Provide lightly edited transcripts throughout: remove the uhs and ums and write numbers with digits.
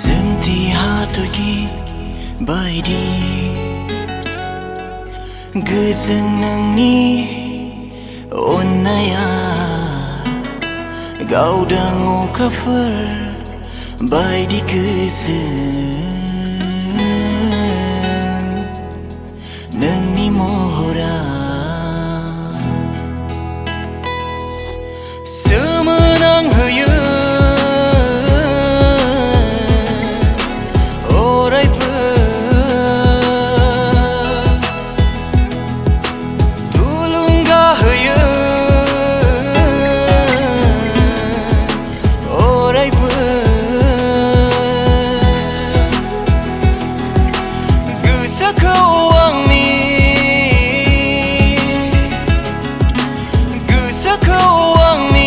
जोंथि हाथरखि बायदि गोजों नोंनि अननाया गावदों अखाफोर बायदि गोजों नोंनि महरा सोमोनांहोयो अरायबो थुलुंगा होयो अरायबो गोसोखौ आंनि गोसोखौ आंनि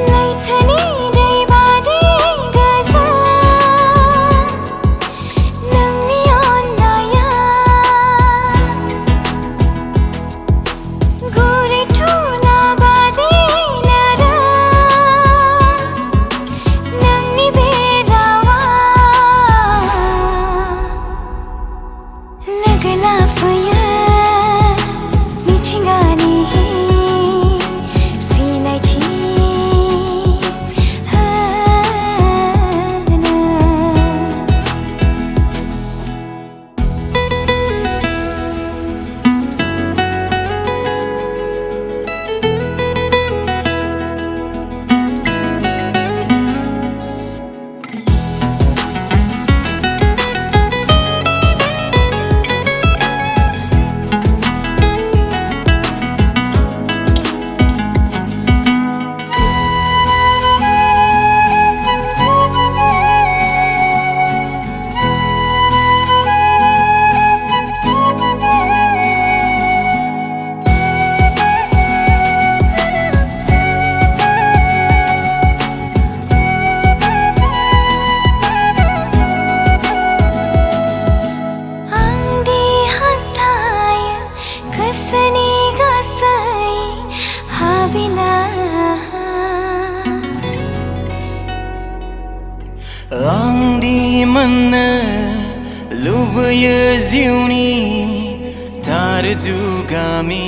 लैथोनि दै बादि गोजों नोंनि अननाया गुरै थुला बादि नोरो नोंनि बे रावा लोगो लाफैयो मिथिंगानि सिनायथि होनो आंदि हास्थायो गोसोनि गासै हाबिला आंदि मोननो लुबैयो जिउनि थार जुगामि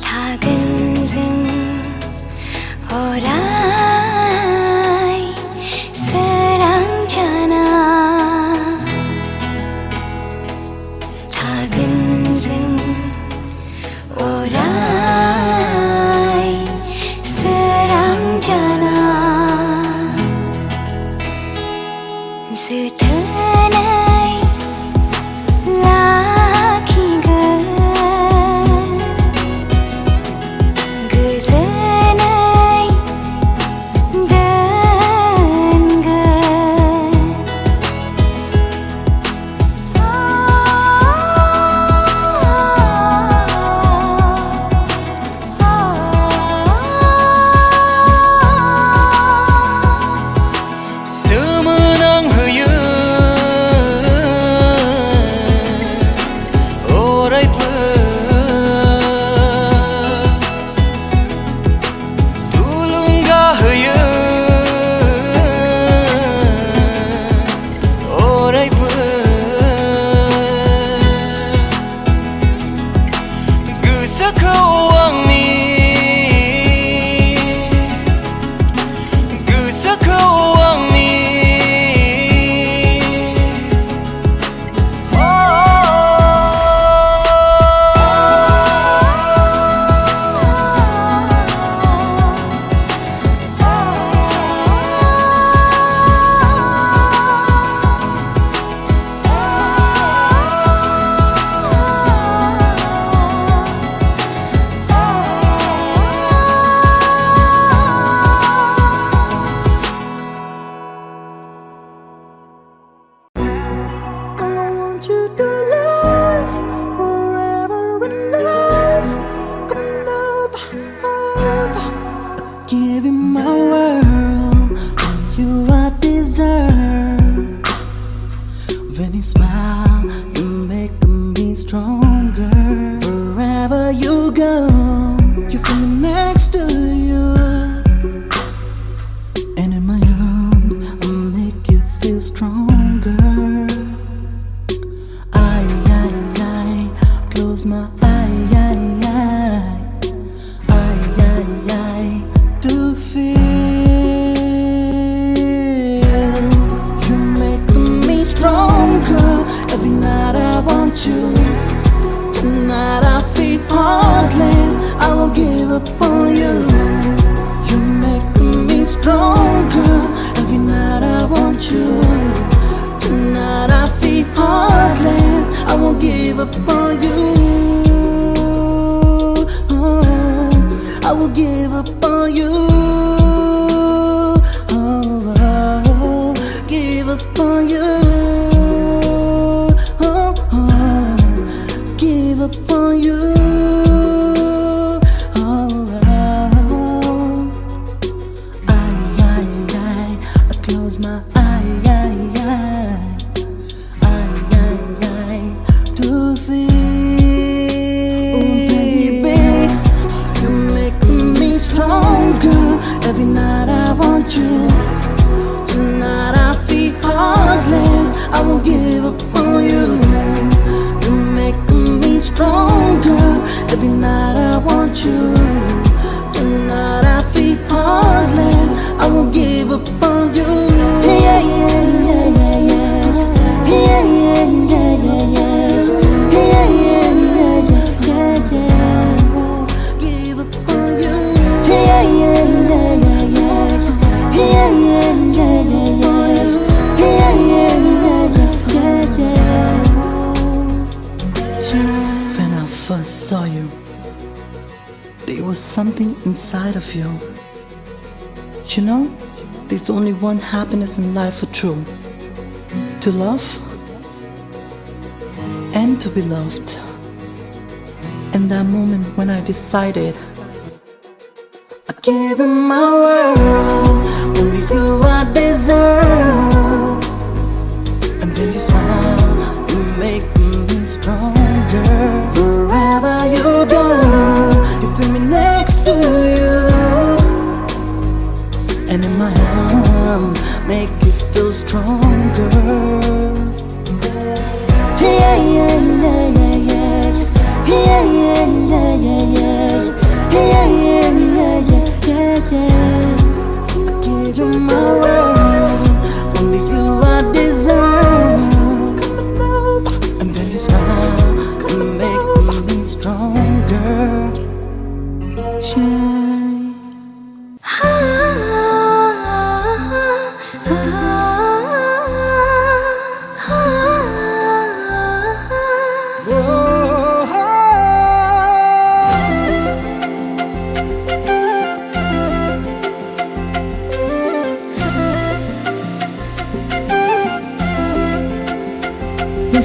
थागोन जों अराय सोरां जाना थागोन जों अराय सोरां जाना जोथोनै लाखिगोन गोजोनै दोनगोन सोमोनांहोयो अरायबो थुलुंगा होयो अरायबो गोसोखौ आंनि गोसोखौ आंनि When you smile, you make me stronger. Wherever you go, you feel me next to you. And in my arms, I'll make you feel stronger. I close my eye, to feel. You make me stronger. Every night I want you. Tonight I feel heartless. I won't give up on you. You make me stronger. Every night I want you. Tonight I feel heartless. I won't give up on you. I will give up on you. Give up on you. Give up on you. I close my eye, to feel. Stronger. Every night I want you. Tonight I feel heartless. I won't give up on you. You make me stronger. Every night I want you. Tonight I feel heartless. I won't give up on you. Yeah, yeah, yeah, yeah, yeah. Yeah, yeah, yeah, yeah, yeah. Yeah, yeah, yeah, yeah, yeah. Give up on you. Yeah, yeah, yeah, yeah, yeah. Yeah, yeah, yeah, yeah, yeah. Yeah, yeah, yeah, yeah, yeah. When I first saw you, there was something inside of you. You know, there's only one happiness in life for true: to love and to be loved. And that moment when I decided I gave you my world, only you I deserve. And when you smile, you make me stronger. Wherever you go, you feel me next to you. And in my arm, make you feel stronger. Yeah, yeah, yeah, yeah, yeah. Yeah, yeah, yeah, yeah, yeah. Yeah, yeah, yeah, yeah, yeah. I give you my world, only you I deserve. And when you smile, you make me stronger. Shine.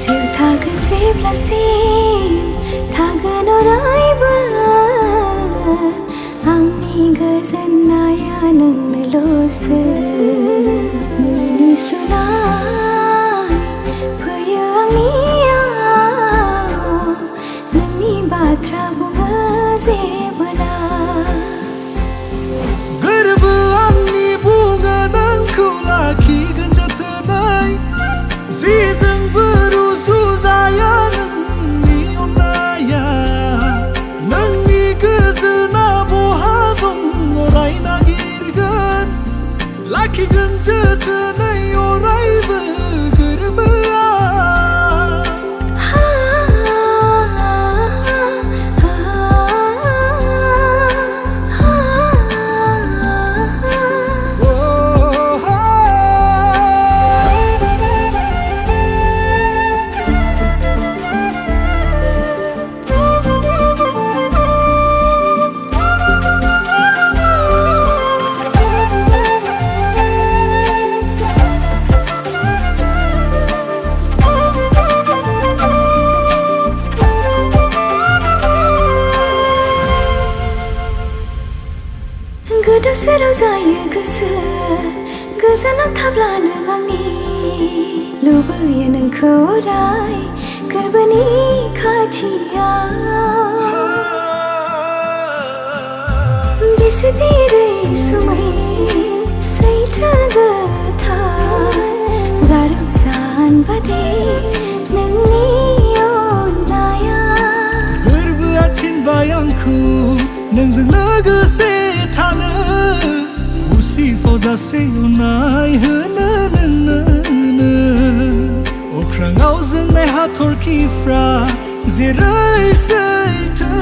Ziu thagan jeplasim thagan oraiba angni goजोननाया नोंनोल'सो मिनिस्लुनाय फैयो आंनियाव नोंनि बाथ्रा बुङो जेबोला गोरबो आंनि बुङो नोंखौ लाखिगोन जोथोनै जेजोंबो रुजुजाया नोंनि अननाया नोंनि गोजोना बहा दं अराय नागिरगोन लाखिगोन जोथोनै अरायबो गोरबोआ गोदो सेराव जायो गोसो गोजानाव थाब्लानो आंनि लुबैयो नोंखौ अराय गोरबोनि खाथियाव बिसोदिरै सुमै सैथो गोथार जारों सान बादि नोंनि अननाया गोरबोआ थिनबाय आंखौ नोंजों लोगोसे थानो उसिफाव जासे अननाय होनो नोंनो अख्राङाव जोंनाय हाथरखिफ्रा जेरै सैथो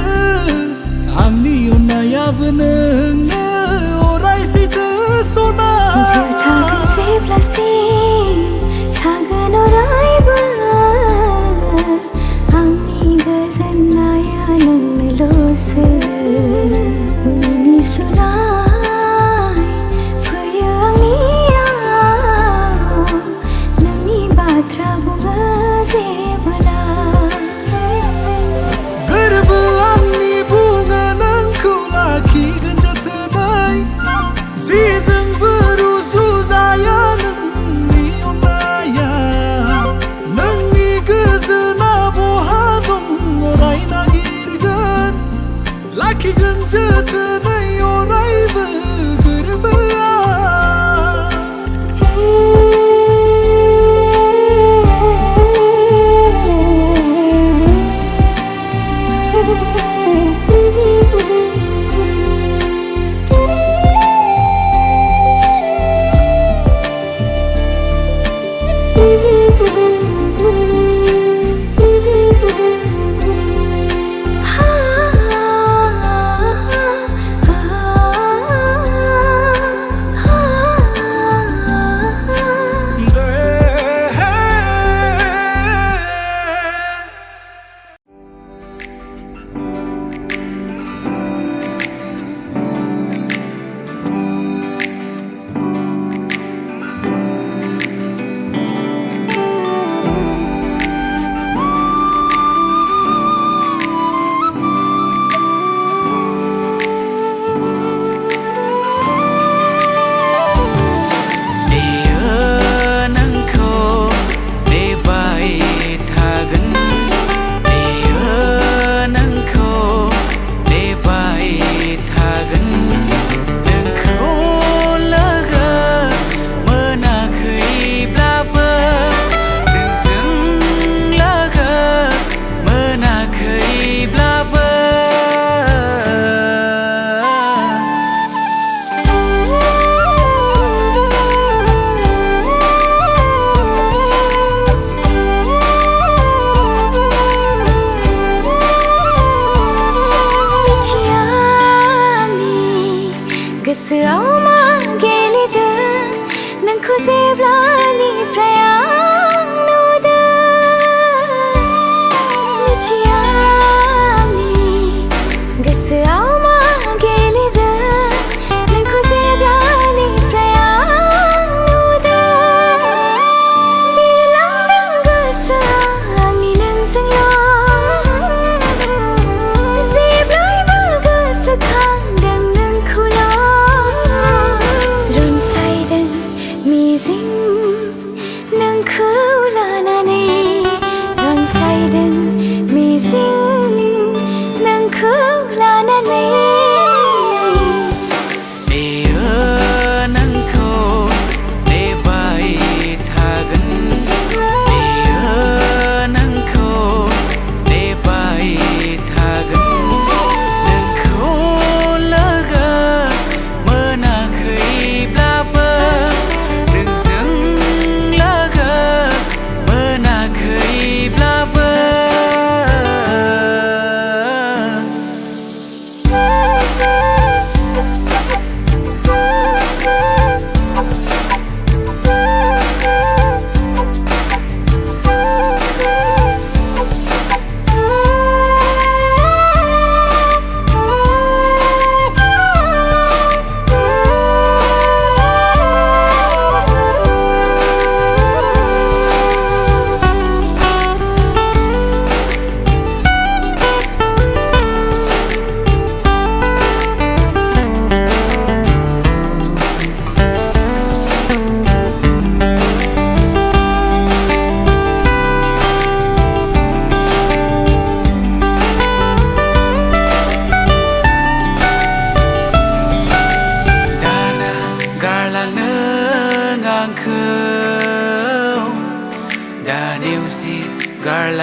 आंनि अननायाबो नोंनो अराय सैथो सना जिउ थागोन जेब्लासिम थागोन अरायबो आंनि गोजोननाया नोंनोल'सो मिनिस्लुनाय फैयो आंनियाव नोंनि बाथ्रा बुङो जेबोला गोरबो आंनि बुङो नोंखौ लाखिगोन जोथोनै जेजोंबो रुजुजाया नोंनि अननाया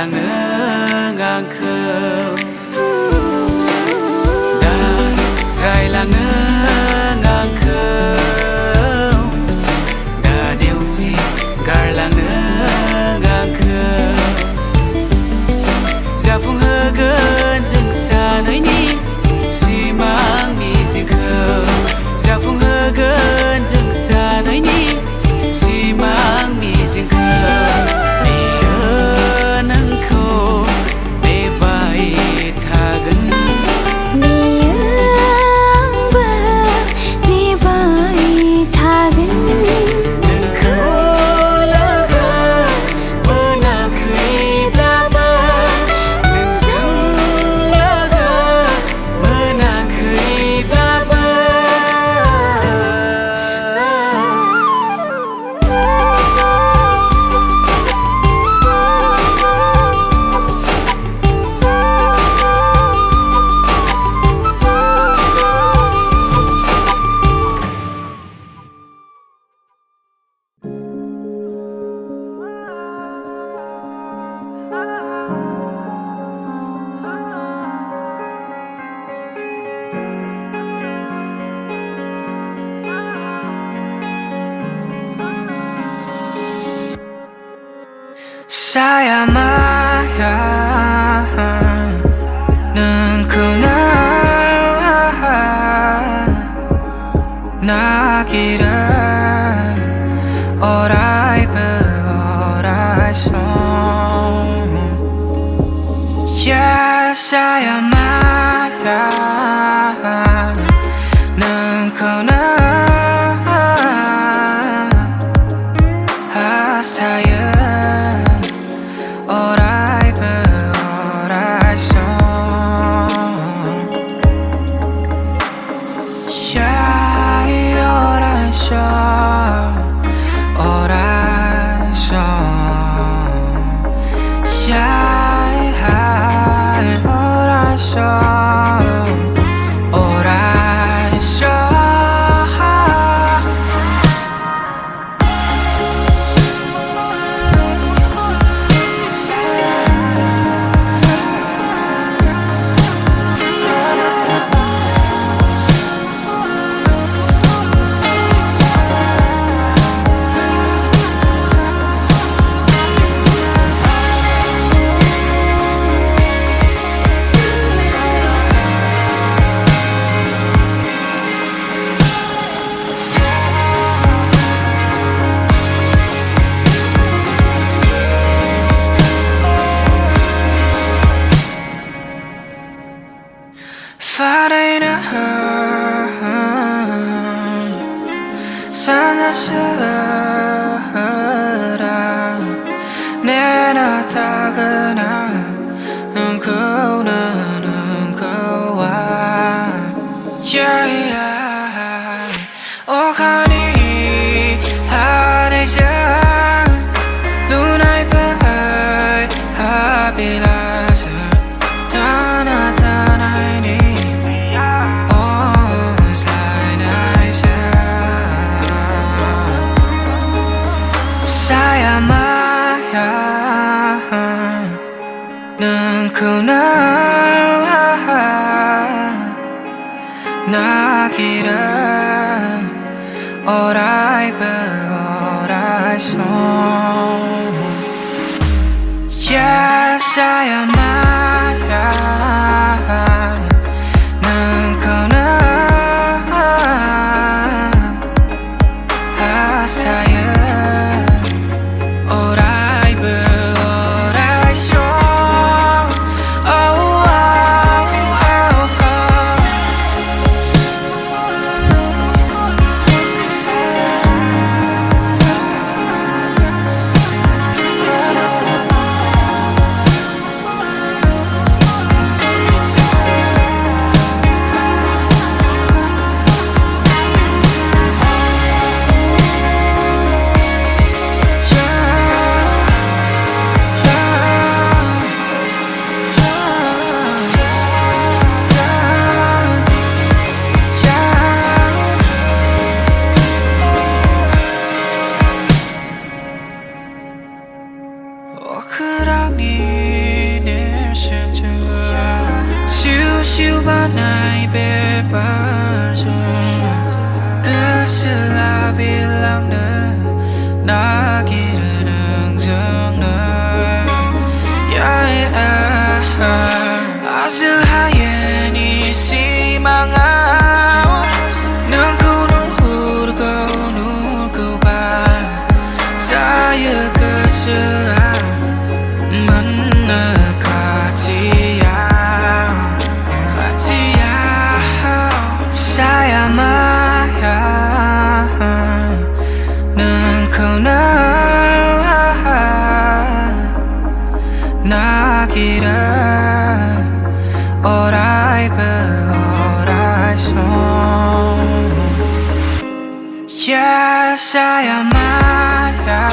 रायलाङो आंखौ दा रायलाङो आंखौ दा नेवसि गारलाङो आंखौ जाफुंहोगोन जों सानैनि सिमां मिजिंखौ जाफुंहोगोन जों सानैनि सिमां मिजिंखौ बेयो नोंखौ नेबाय थागोन आंबो नेबाय थागोन नोंखौ लोगो मोनाखैब्लाबो नोंजों लोगो मोनाखैब्लाबो 사야마야 눈구나 나기를 어라이브 어라이송 사야마야 눈구나 하사야 사나스라 내 나타그나 은구는 은구와 yeah 오가니 하늘색 눈알 별 하빌라서 떠나다나니 사야마야 눈구나 나기를 어라이브 어라이송 yeah 사야마야 눈구나 하사야 ba nai be ba so the sila bilang na kiranang zong na ya asil hayen isi mangau nang ku nur ku ba saya kesal mana katia saya maya nang kau na kira orai pe orai song ya saya maya